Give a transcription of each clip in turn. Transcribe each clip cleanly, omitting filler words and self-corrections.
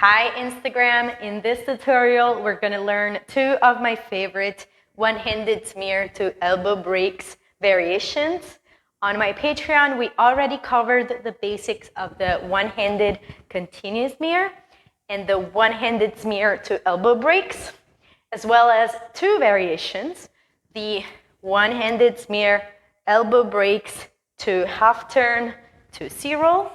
Hi Instagram! In this tutorial, we're going to learn two of my favorite one-handed smear to elbow breaks variations. On my Patreon, we already covered the basics of the one-handed continuous smear and the one-handed smear to elbow breaks, as well as two variations, the one-handed smear elbow breaks to half turn to C-roll,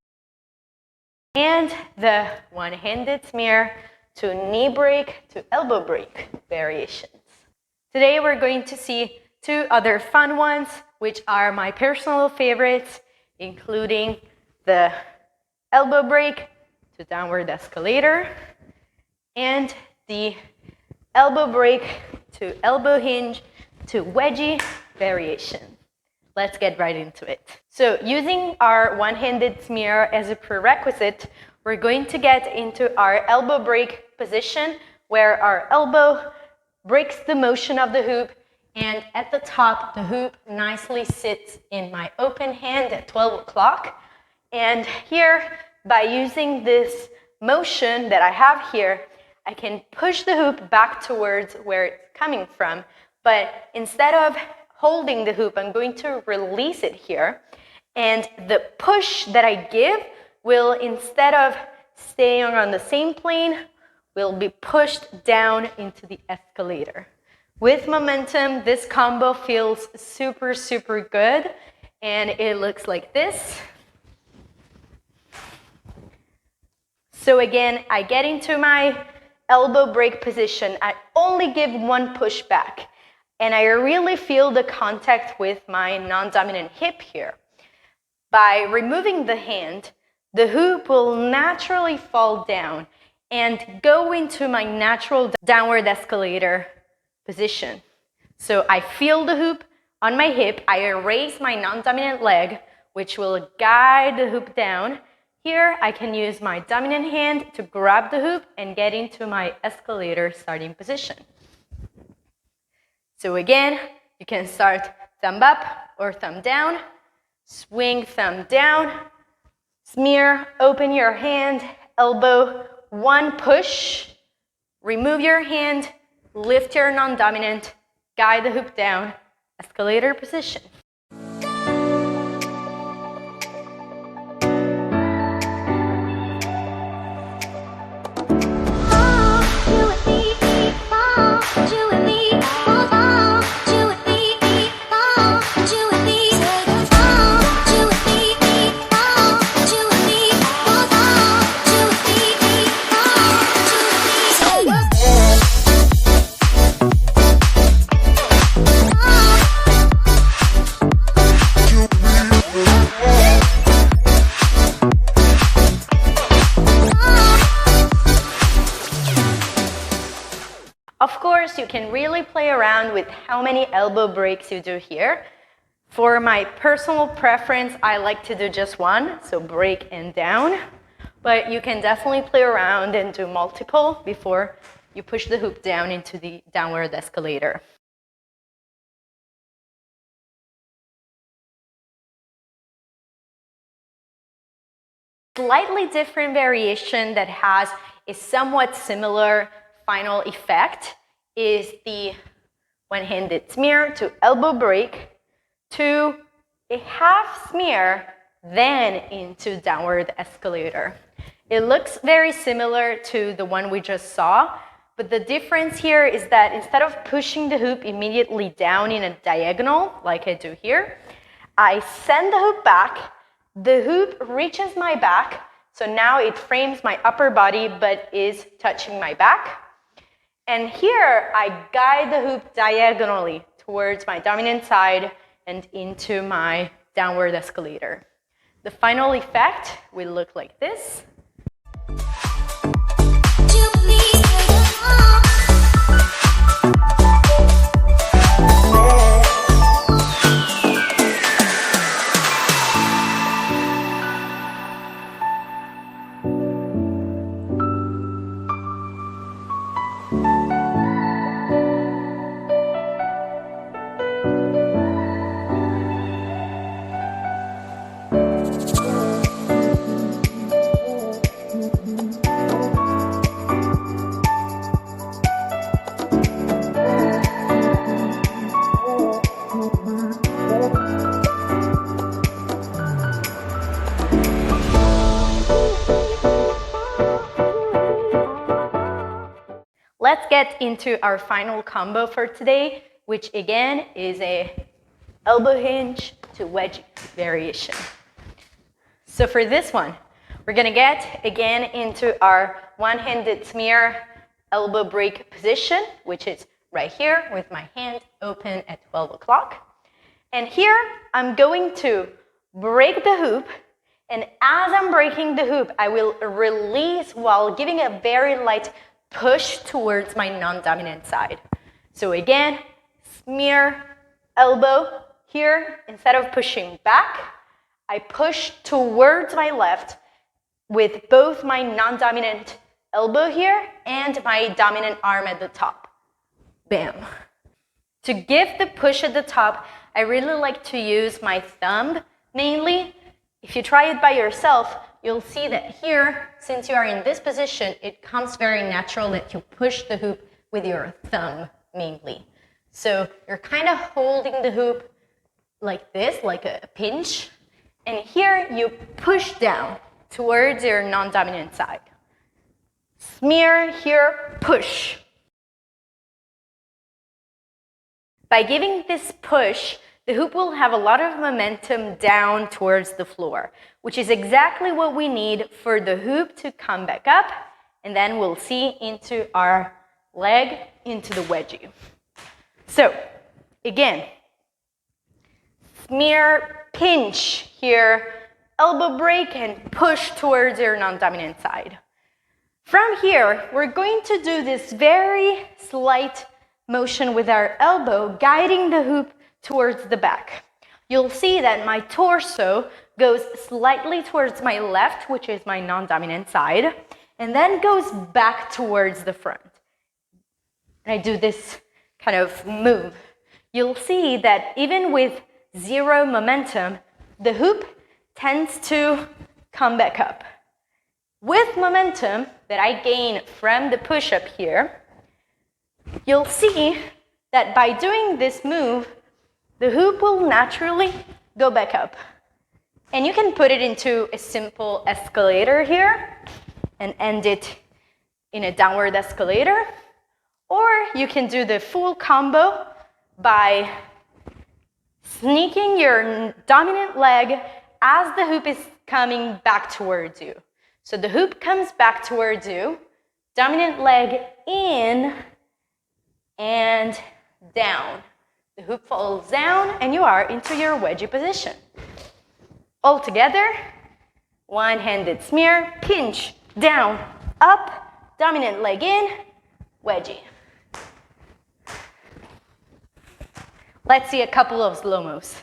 and the one-handed smear to knee break to elbow break variations. Today we're going to see two other fun ones, which are my personal favorites, including the elbow break to downward escalator and the elbow break to elbow hinge to wedgie variation. Let's get right into it. So using our one-handed smear as a prerequisite, we're going to get into our elbow break position where our elbow breaks the motion of the hoop, and at the top, the hoop nicely sits in my open hand at 12 o'clock. And here, by using this motion that I have here, I can push the hoop back towards where it's coming from. But instead of holding the hoop, I'm going to release it here. And the push that I give will, instead of staying on the same plane, will be pushed down into the escalator. With momentum, this combo feels super, super good. And it looks like this. So again, I get into my elbow break position. I only give one push back. And I really feel the contact with my non-dominant hip here. By removing the hand, the hoop will naturally fall down and go into my natural downward escalator position. So I feel the hoop on my hip, I raise my non-dominant leg, which will guide the hoop down. Here, I can use my dominant hand to grab the hoop and get into my escalator starting position. So again, you can start thumb up or thumb down, swing thumb down, smear, open your hand, elbow, one push, remove your hand, lift your non-dominant, guide the hoop down, escalator position. Of course, you can really play around with how many elbow breaks you do here. For my personal preference, I like to do just one, so break and down. But you can definitely play around and do multiple before you push the hoop down into the downward escalator. Slightly different variation that has a somewhat similar final effect is the one-handed smear to elbow break to a half smear, then into downward escalator. It looks very similar to the one we just saw, but the difference here is that instead of pushing the hoop immediately down in a diagonal, like I do here, I send the hoop back, the hoop reaches my back, so now it frames my upper body but is touching my back. And here, I guide the hoop diagonally towards my dominant side and into my downward escalator. The final effect will look like this. get into our final combo for today, which again is a elbow hinge to wedgie variation. So for this one, we're gonna get again into our one-handed smear elbow break position, which is right here with my hand open at 12 o'clock. And here I'm going to break the hoop, and as I'm breaking the hoop, I will release while giving a very light push towards my non-dominant side. So again, smear elbow here. Instead of pushing back, I push towards my left with both my non-dominant elbow here and my dominant arm at the top. Bam. To give the push at the top, I really like to use my thumb mainly. If you try it by yourself, you'll see that here, since you are in this position, it comes very natural that you push the hoop with your thumb mainly. So you're kind of holding the hoop like this, like a pinch. And here you push down towards your non-dominant side. Smear here, push. By giving this push, the hoop will have a lot of momentum down towards the floor, which is exactly what we need for the hoop to come back up, and then we'll see into our leg, into the wedgie. So, again, smear, pinch here, elbow break, and push towards your non-dominant side. From here, we're going to do this very slight motion with our elbow, guiding the hoop towards the back. You'll see that my torso goes slightly towards my left, which is my non-dominant side, and then goes back towards the front. And I do this kind of move. You'll see that even with zero momentum, the hoop tends to come back up. With momentum that I gain from the push-up here, you'll see that by doing this move, the hoop will naturally go back up. And you can put it into a simple escalator here and end it in a downward escalator. Or you can do the full combo by sneaking your dominant leg as the hoop is coming back towards you. So the hoop comes back towards you, dominant leg in and down. The hoop falls down and you are into your wedgie position. All together, one-handed smear, pinch, down, up, dominant leg in, wedgie. Let's see a couple of slow-mos.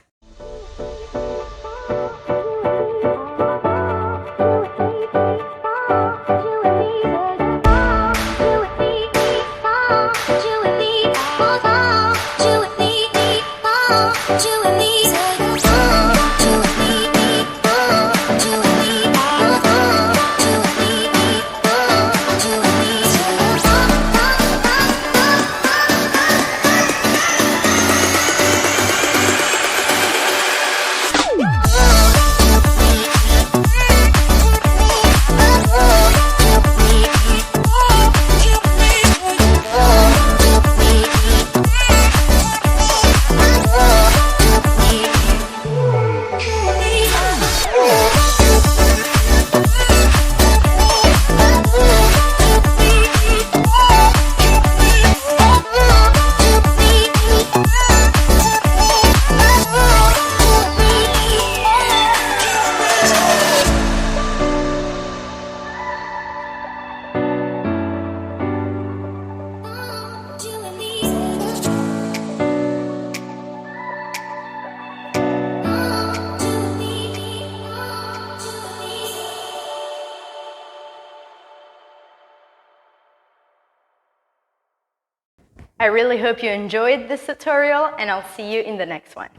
I really hope you enjoyed this tutorial, and I'll see you in the next one.